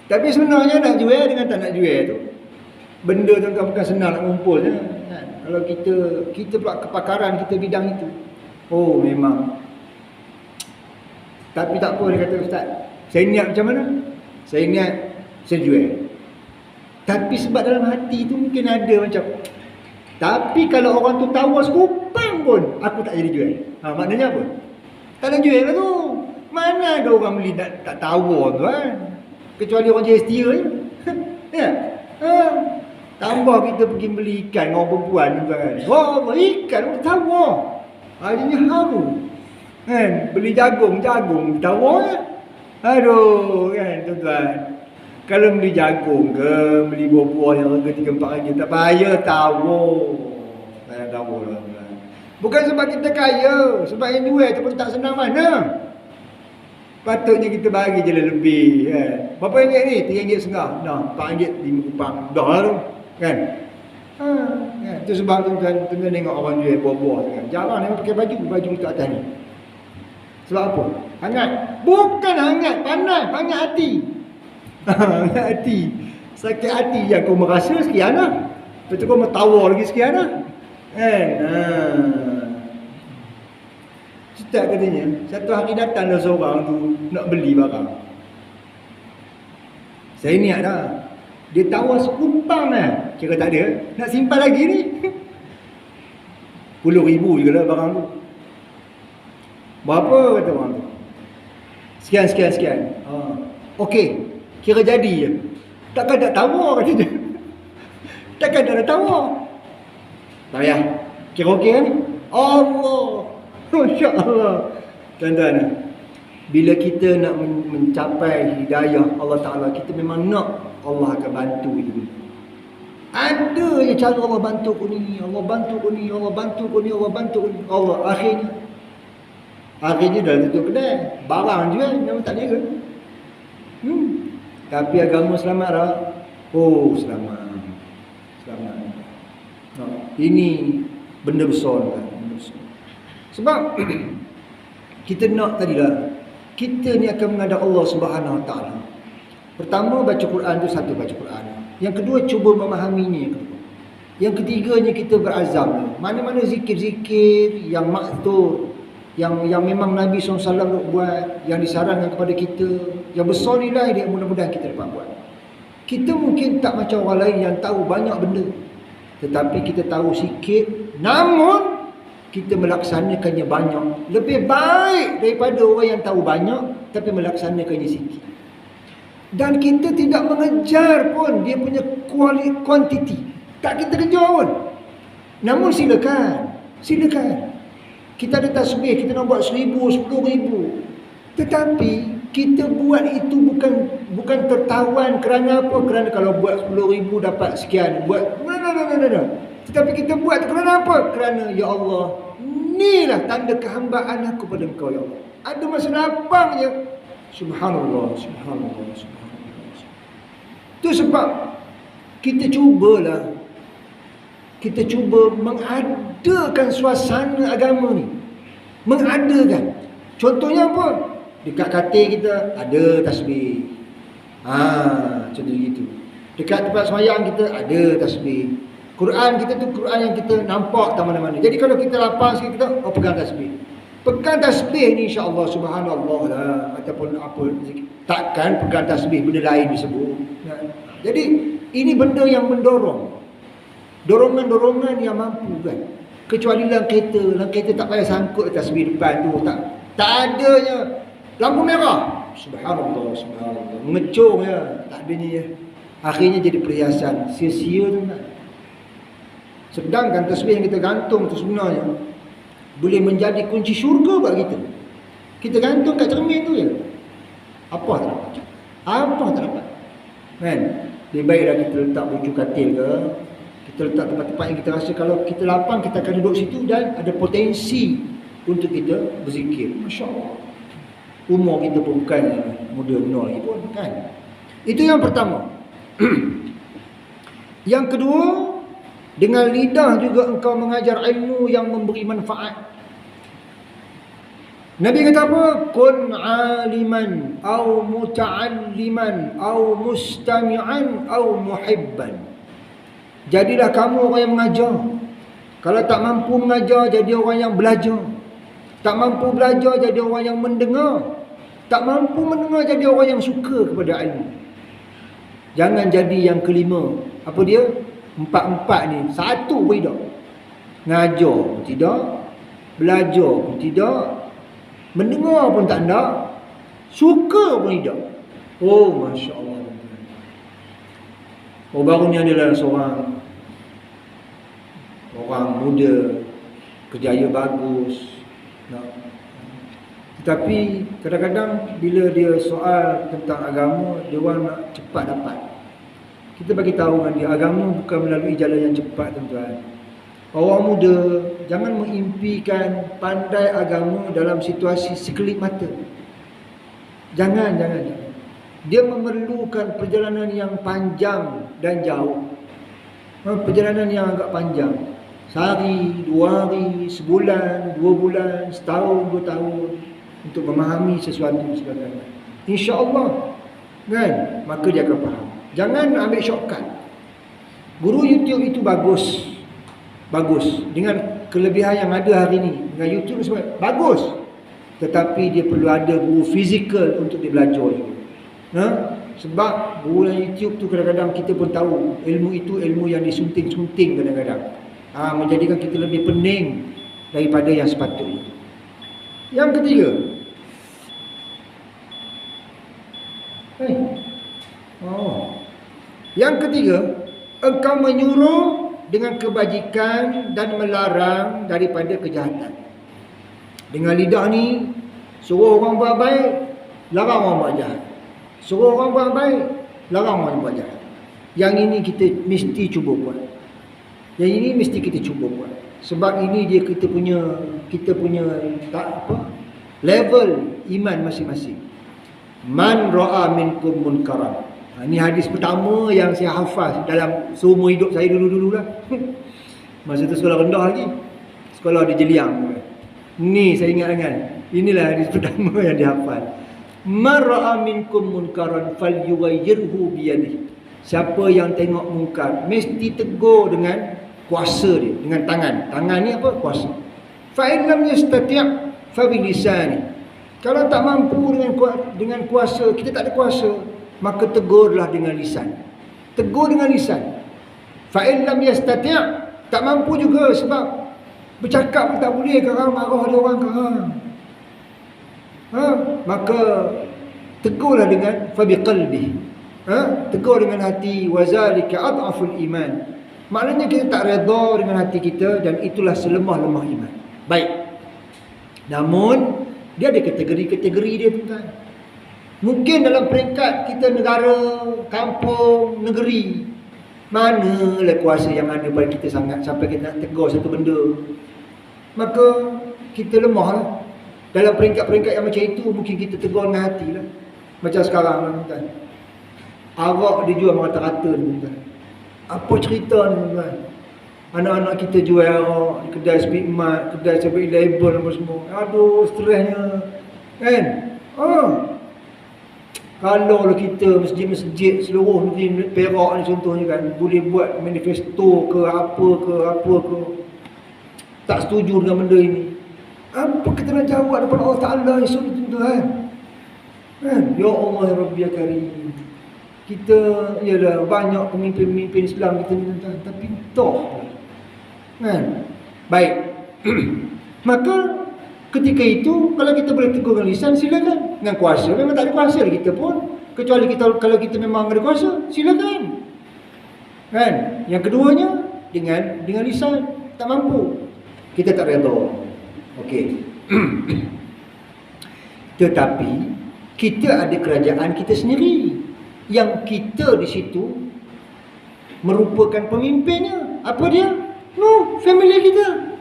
Speaker 1: Tapi sebenarnya nak jual dengan tak nak jual tu, benda tu bukan senang nak ngumpul je kan. Kalau kita pula kepakaran kita bidang itu, oh memang. Tapi tak apa, dia kata, ustaz, saya niat macam mana? Saya niat saya jual. Tapi sebab dalam hati tu mungkin ada macam, tapi kalau orang tu tawar sekupang pun aku tak jadi jual. Maknanya apa? Tak nak jual lah tu. Mana ada orang beli tak tawar tu kan? Kecuali orang jadi setia je. Ya. Tambah kita pergi beli ikan dengan orang perempuan tu kan. Wah, ikan orang tawar. Harinya haru. Kan? Beli jagung tawar je. Aduh kan tuan-tuan. Kalau beli jagung ke, beli buah-buah yang harga 3-4 tak payah tawar. Tak tawar lah. Bukan sebab kita kaya, sebab yang jual tu pun tak senang mana. Patutnya kita bagi je lebih kan. Berapa ringgit ni? RM3.5. Dah, RM4.5. Dah lah tu. Kan? Kan? Itu sebab tuan-tuan tengok orang jual buah-buah tu kan. Jarang dia pakai baju untuk atas ni. Sebab apa? Hangat. Bukan hangat, panas, hangat hati. Hangat hati. Sakit hati yang kau merasa sekian lah. Lepas tu kau tawar lagi sekian lah. Kan? Ustaz katanya, satu hari datanglah seorang tu nak beli barang. Saya niat dah. Dia tawar sekupang lah. Kira tak ada. Nak simpan lagi ni. RM10,000 juga lah barang tu. Berapa kata orang tu? Sekian. Okey. Kira jadi je. Takkan tak tawar katanya. Takkan tak ada tawar. Tak payah. Kira okey kan ni? Allah. Masya Allah. Tuan-tuan, bila kita nak mencapai hidayah Allah Ta'ala, kita memang nak Allah akan bantu itu. Ada je cara Allah bantu ku ni, Allah bantu ku ni, Allah bantu ku ni, Allah bantu ku ni. Allah akhirnya dah tutup kedai. Barang je memang tak ada. Tapi agama selamat dah. Oh, selamat. Ini benda besar kan. Sebab kita nak tadilah, kita ni akan menghadap Allah Subhanahu Wa Taala. Pertama baca Quran tu satu, baca Quran. Yang kedua cuba memahaminya. Yang ketiganya kita berazam. Mana-mana zikir-zikir yang maktur, yang memang Nabi SAW buat, yang disarankan kepada kita, yang besar nilai dia, mudah-mudahan kita dapat buat. Kita mungkin tak macam orang lain yang tahu banyak benda, tetapi kita tahu sikit, namun kita melaksanakannya banyak. Lebih baik daripada orang yang tahu banyak tapi melaksanakannya sikit. Dan kita tidak mengejar pun dia punya kuantiti. Tak kita kejar pun. Namun silakan. Kita ada tasbih, kita nak buat 1,000, 10,000. Tetapi kita buat itu bukan tertawan kerana apa? Kerana kalau buat 10,000 dapat sekian. Buat no. Tetapi kita buat kerana apa? Kerana ya Allah, inilah tanda kehambaan aku pada Engkau ya Allah. Ada masa lapang je. Subhanallah, subhanallah, subhanallah. Itu sebab kita cubalah. Kita cuba mengadakan suasana agama ni. Mengadakan. Contohnya apa? Dekat katil kita ada tasbih. Contoh gitu. Dekat tempat sembahyang kita ada tasbih. Quran kita tu Quran yang kita nampak tak mana-mana. Jadi kalau kita lapang sikit kita pegang tasbih. Pegang tasbih ni insya-Allah subhanallah lah ataupun apa takkan pegang tasbih benda lain disebut. Jadi ini benda yang mendorong. Dorongan-dorongan yang mampu kan. Kecuali dalam kereta tak payah sangkut tasbih depan tu tak adanya lampu merah. Subhanallah, subhanallah. Mengecung ya, tak adanya ya. Akhirnya jadi perhiasan, sia-sia tu kan. Sedangkan tasbih yang kita gantung tu sebenarnya boleh menjadi kunci syurga buat kita. Kita gantung kat cermin tu je. Apa tak dapat? Apa tak dapat? Kan? Lebih baiklah kita letak bucu katil ke, kita letak tempat-tempat yang kita rasa kalau kita lapang kita akan duduk situ dan ada potensi untuk kita berzikir. Masya-Allah. Umur kita pun bukan muda nol lagi pun kan. Itu yang pertama. Yang kedua, dengan lidah juga engkau mengajar ilmu yang memberi manfaat. Nabi kata apa? Kun aliman au muta'alliman au mustami'an au muhibban. Jadilah kamu orang yang mengajar. Kalau tak mampu mengajar, jadi orang yang belajar. Tak mampu belajar, jadi orang yang mendengar. Tak mampu mendengar, jadi orang yang suka kepada ilmu. Jangan jadi yang kelima. Apa dia? Empat-empat ni. Satu pun tidak. Ngajar pun tidak. Belajar pun tidak. Mendengar pun tak nak. Suka pun tidak. Oh, Masya Allah. Oh, baru ni adalah seorang muda. Kerjaya bagus. Tetapi kadang-kadang bila dia soal tentang agama, dia orang nak cepat dapat. Kita bagi tahu dengan dia, agama bukan melalui jalan yang cepat tuan-tuan. Orang muda jangan mengimpikan pandai agama dalam situasi sekelip mata. Jangan. Dia memerlukan perjalanan yang panjang dan jauh. Perjalanan yang agak panjang. Sehari, 2 hari, sebulan, 2 bulan, setahun, 2 tahun. Untuk memahami sesuatu sebagainya. InsyaAllah kan, maka dia akan faham. Jangan ambil shortcut. Guru YouTube itu bagus. Dengan kelebihan yang ada hari ini, dengan YouTube semua bagus. Tetapi dia perlu ada guru fizikal untuk dia belajar juga. Sebab guru YouTube tu kadang-kadang kita pun tahu ilmu itu ilmu yang disunting-sunting kadang-kadang. Menjadikan kita lebih pening daripada yang sepatutnya. Yang ketiga, engkau menyuruh dengan kebajikan dan melarang daripada kejahatan. Dengan lidah ni, suruh orang buat baik, larang orang buat jahat. Suruh orang buat baik, larang orang buat jahat. Yang ini kita mesti cuba buat. Yang ini mesti kita cuba buat. Sebab ini dia kita punya level iman masing-masing. Man ra'a minkum munkaran. Ini hadis pertama yang saya hafaz dalam seumur hidup saya dulu-dululah. Masa tu sekolah rendah lagi. Sekolah di Jeliang. Ni saya ingat kan. Inilah hadis pertama yang dihafal. Man ra'a minkum munkaran falyughayyirhu biyadihi. Siapa yang tengok mungkar mesti tegur dengan kuasa dia, dengan tangan. Tangan ni apa? Kuasa. Fa in lam yastati' fa bi lisani. Kalau tak mampu dengan kuasa, kita tak ada kuasa, maka tegurlah dengan lisan. Tegur dengan lisan. Fa in lam yastati', tak mampu juga sebab bercakap pun tak boleh, kerana marah ada orang kerana. Maka tegurlah dengan fa bi qalbi. Tegur dengan hati, wa zalika adhaful iman. Maknanya kita tak redha dengan hati kita dan itulah selemah-lemah iman. Baik. Namun dia ada kategori-kategori dia tuan. Mungkin dalam peringkat kita negara, kampung, negeri, Manalah kuasa yang ada pada kita sangat sampai kita nak tegur satu benda. Maka kita lemah lah. Dalam peringkat-peringkat yang macam itu, mungkin kita tegur dengan hati lah. Macam sekarang lah, tuan. Arak dijual rata-rata ni, tuan. Apa cerita ni, tuan? Anak-anak kita jual arak di kedai Speed Mart, kedai 7-Eleven apa semua. Aduh, stresnya. Kan? Kalau kita masjid-masjid seluruh negeri Perak ni contohnya kan, boleh buat manifesto ke apa ke, tak setuju dengan benda ini, apa kita nak jawab daripada Allah Ta'ala esok ni tuan? Kan? Ya Allah ya Rabbi ya Karim. Kita, yalah, banyak pemimpin-pemimpin Islam kita ni tuan, tapi toh kan? Baik. Maka ketika itu, kalau kita boleh tegur dengan lisan, silakan. Dengan kuasa, memang tak ada kuasa kita pun. Kecuali kalau kita memang ada kuasa, silakan. Kan? Yang keduanya, dengan lisan, tak mampu, kita tak redha. Okey. Tetapi, kita ada kerajaan kita sendiri. Yang kita di situ merupakan pemimpinnya. Apa dia? No, family kita.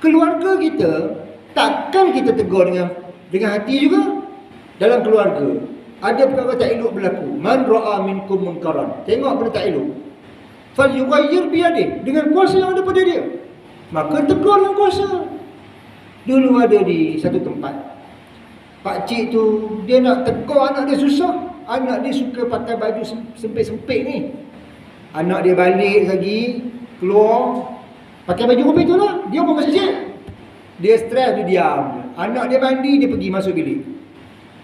Speaker 1: Keluarga kita. Takkan kita tegur dengan hati juga. Dalam keluarga ada perkara tak elok berlaku, man ra'a minkum munkaran, tengok benda tak elok, falyughayyir biyadihi, dengan kuasa yang ada pada dia, maka tegur dengan kuasa. Dulu ada di satu tempat, pakcik tu dia nak tegur anak dia susah. Anak dia suka pakai baju sempit-sempit ni. Anak dia balik lagi, keluar pakai baju apa itulah, dia pun masjid. Dia stres, dia diam. Anak dia mandi, dia pergi masuk bilik.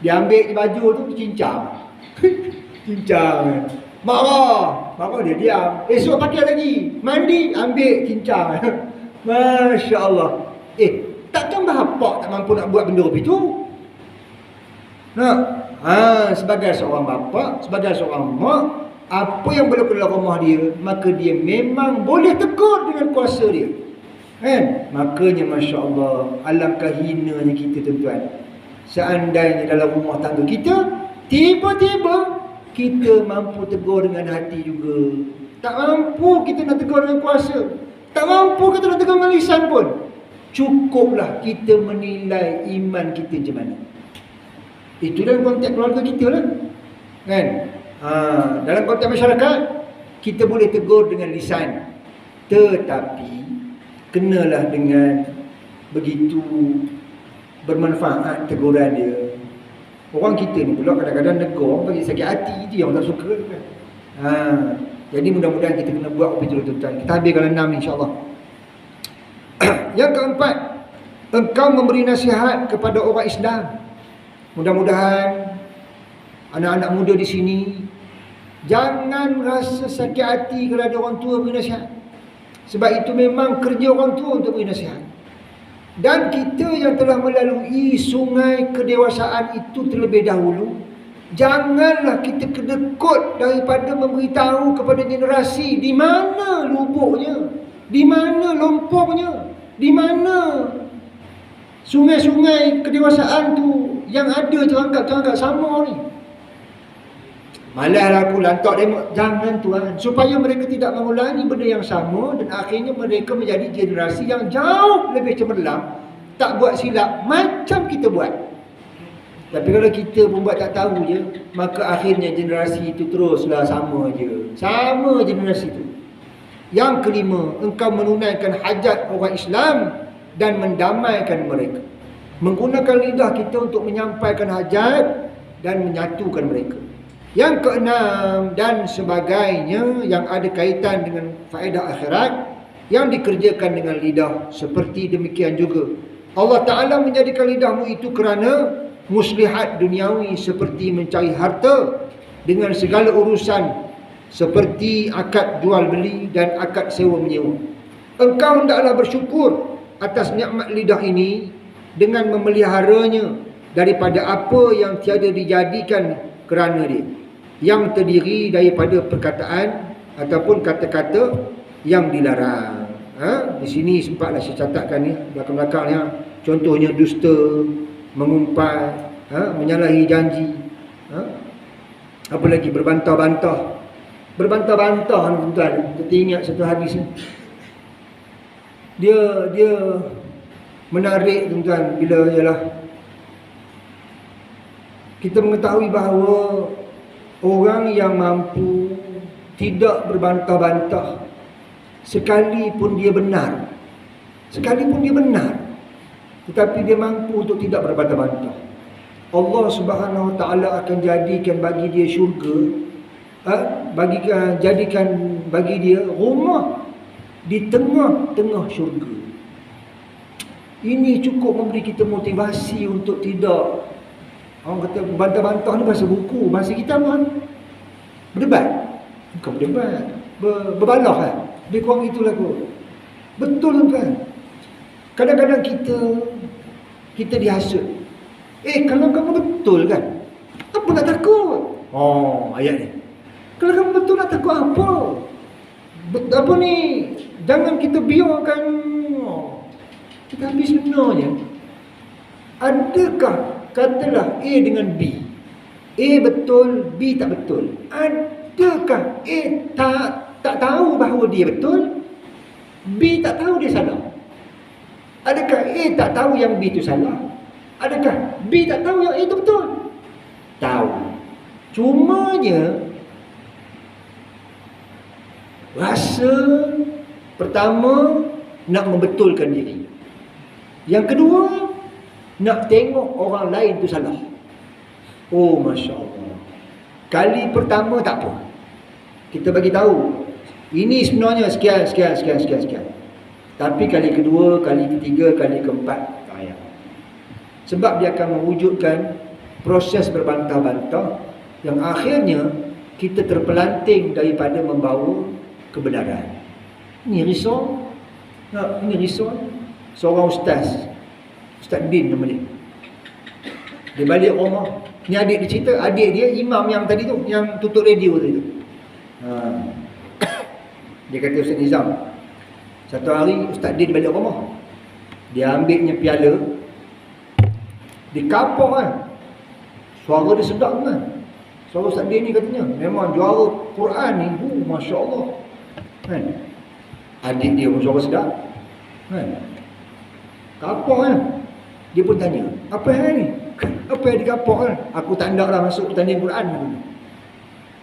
Speaker 1: Dia ambil baju tu, dia cincang. Cincang. Marah dia diam. Esok pakai lagi. Mandi, ambil cincang. Masya Allah. Takkan bapak tak mampu nak buat benda begitu? Nak? Sebagai seorang bapa, sebagai seorang mak, apa yang berlaku dalam rumah dia, maka dia memang boleh tegur dengan kuasa dia. Kan? Makanya Masya Allah, alangkah hinanya kita tuan-tuan. Seandainya dalam rumah tangga kita, tiba-tiba kita mampu tegur dengan hati juga. Tak mampu kita nak tegur dengan kuasa, tak mampu kita nak tegur dengan lisan pun. Cukuplah kita menilai iman kita macam mana. Itu dalam konteks keluarga kita lah. Kan? Dalam konteks masyarakat, kita boleh tegur dengan lisan. Tetapi kenalah dengan begitu bermanfaat teguran dia. Orang kita ni pula kadang-kadang negur bagi sakit hati, itu yang tak suka kan. Jadi mudah-mudahan kita kena buat apa itu tuan-tuan. Kita habiskan 6 insya-Allah. Yang keempat, engkau memberi nasihat kepada orang Islam. Mudah-mudahan anak-anak muda di sini jangan rasa sakit hati kalau ada orang tua beri nasihat. Sebab itu memang kerja orang tua untuk beri nasihat. Dan kita yang telah melalui sungai kedewasaan itu terlebih dahulu, janganlah kita kedekut daripada memberitahu kepada generasi di mana lubuknya, di mana lompongnya, di mana sungai-sungai kedewasaan tu yang ada terangkat-terangkat sama ni. Malah aku lantak demo. Jangan tuan, supaya mereka tidak mengulangi benda yang sama dan akhirnya mereka menjadi generasi yang jauh lebih cemerlang, tak buat silap macam kita buat. Tapi kalau kita pun buat tak tahu je, maka akhirnya generasi itu teruslah sama je. Sama generasi itu. Yang kelima, engkau menunaikan hajat orang Islam dan mendamaikan mereka. Menggunakan lidah kita untuk menyampaikan hajat dan menyatukan mereka. Yang keenam, dan sebagainya yang ada kaitan dengan faedah akhirat yang dikerjakan dengan lidah. Seperti demikian juga Allah Ta'ala menjadikan lidahmu itu kerana muslihat duniawi, seperti mencari harta dengan segala urusan, seperti akad jual beli dan akad sewa menyewa. Engkau hendaklah bersyukur atas nikmat lidah ini dengan memeliharanya daripada apa yang tiada dijadikan kerana dia, yang terdiri daripada perkataan ataupun kata-kata yang dilarang. Di sini sempatlah saya catatkan ni belakang-belakang ni. Contohnya dusta, mengumpat, menyalahi janji, apa lagi, berbantah-bantah, berbantah-bantah ni tuan-tuan. Kita ingat satu hadis ni. Dia menarik tuan-tuan bila ialah kita mengetahui bahawa orang yang mampu tidak berbantah-bantah sekalipun dia benar, tetapi dia mampu untuk tidak berbantah-bantah, Allah Subhanahu Wa Taala akan jadikan bagi dia syurga, jadikan bagi dia rumah di tengah-tengah syurga. Ini cukup memberi kita motivasi untuk tidak, orang kata bantah-bantah ni bahasa buku, bahasa kita apa? Berdebat. Bukan berdebat, berbalah kan. Lebih kurang itulah kot. Betul kan? Kadang-kadang kita dihasut. Kalau kamu betul kan, apa nak takut? Oh, ayat ni. Kalau kamu betul nak takut apa? Apa ni? Jangan kita biarkan. Tetapi sebenarnya, adakah katalah A dengan B, A betul, B tak betul. Adakah A tak tahu bahawa dia betul, B tak tahu dia salah? Adakah A tak tahu yang B itu salah? Adakah B tak tahu yang A itu betul? Tahu. Cumanya rasa pertama nak membetulkan diri. Yang kedua, nak tengok orang lain tu salah. Oh, Masya Allah. Kali pertama tak apa, kita bagi tahu ini sebenarnya sekian. Tapi kali kedua, kali ketiga, kali keempat tak payah. Sebab dia akan mewujudkan proses berbantah-bantah yang akhirnya kita terpelanting daripada membawa kebenaran. Ini risau. Ini risau. Seorang Ustaz Din nama dia. Dia balik rumah. Ni adik dia cerita, adik dia imam yang tadi tu, yang tutup radio tadi tu. Dia kata Ustaz Nizam, satu hari Ustaz Din balik rumah. Dia ambilnya piala, dia kapok kan. Suara dia sedap kan. Suara Ustaz Din ni katanya memang juara Quran ni. Masya Allah kan. Adik dia pun suara sedap kan. Kapok kan. Dia pun tanya, apa hal ni? Apa yang dikapok kan? Aku tak nak lah masuk pertandingan Quran.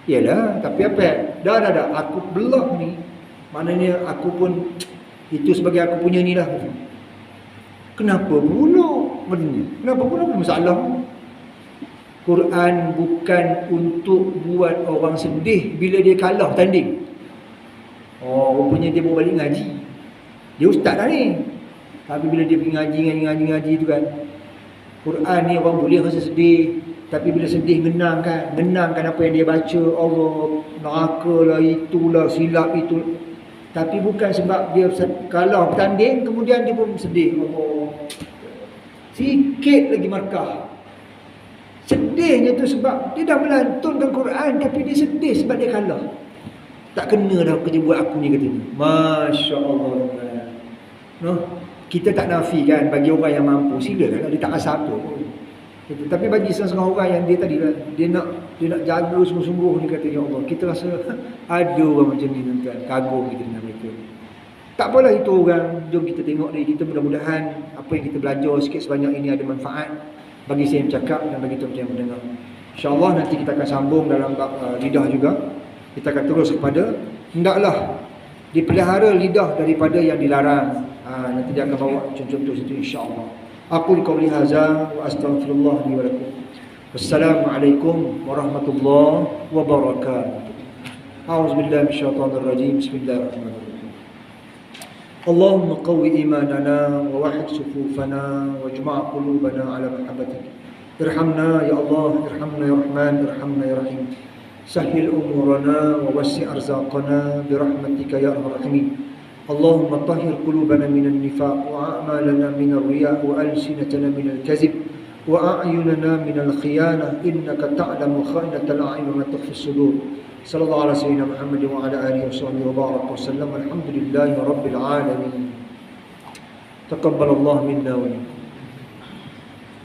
Speaker 1: Yalah, tapi apa? Dah. Aku belah ni. Maknanya aku pun, itu sebagai aku punya ni lah. Kenapa pula? Kenapa pula masalah? Quran bukan untuk buat orang sedih bila dia kalah tanding. Oh, rupanya dia baru balik ngaji. Dia ustaz dah ni. Tapi bila dia pergi ngaji tu kan, Quran ni orang boleh rasa sedih, tapi bila sedih menangkan apa yang dia baca. Allah, neraka lah, itulah, silap itu. Tapi bukan sebab dia kalah bertanding kemudian dia pun sedih. Allah, sikit lagi markah. Sedihnya tu sebab dia dah melantunkan Quran, tapi dia sedih sebab dia kalah. Tak kena dah kerja buat aku ni katanya. Masya Allah. No? Kita tak nafikan bagi orang yang mampu, silakan, dia tak rasa apa pun. Tapi bagi setengah orang yang dia tadi lah, dia nak jaga sungguh-sungguh, dia kata ya Allah, kita rasa ada orang macam ni tuan, kagum kita dengan mereka. Tak apalah itu orang, jom kita tengok dari kita, mudah-mudahan apa yang kita belajar sikit sebanyak ini ada manfaat bagi saya yang cakap dan bagi tuan-tuan yang mendengar. InsyaAllah nanti kita akan sambung dalam lidah juga. Kita akan terus kepada hendaklah dipelihara lidah daripada yang dilarang. Nanti dia akan bawa contoh-contoh situ insya-Allah. Aku qauli hadza wa astaghfirullah li wa lakum. Wassalamualaikum warahmatullahi wabarakatuh. A'udzubillahi minasyaitonir rajim. Bismillahirrahmanirrahim. Allahumma qawwi imanana wa wahhid sufufana wajma' qulubana ala mahabbatik. Irhamna ya Allah, irhamna ya Rahman, irhamna ya Rahim. Sahhil umurana wa wasi' arzaqana bi rahmatika ya arhamar rahimin. اللهم طهر قلوبنا من النفاق وأعمالنا من الرياء وألسنتنا من الكذب وأعيننا من الخيانة إنك تعلم خائنة الأعين وما تخفي الصدور. صلى الله على سيدنا محمد وعلى آله وصحبه وبارك وسلم. الحمد لله رب العالمين. تقبل الله منا ومنكم.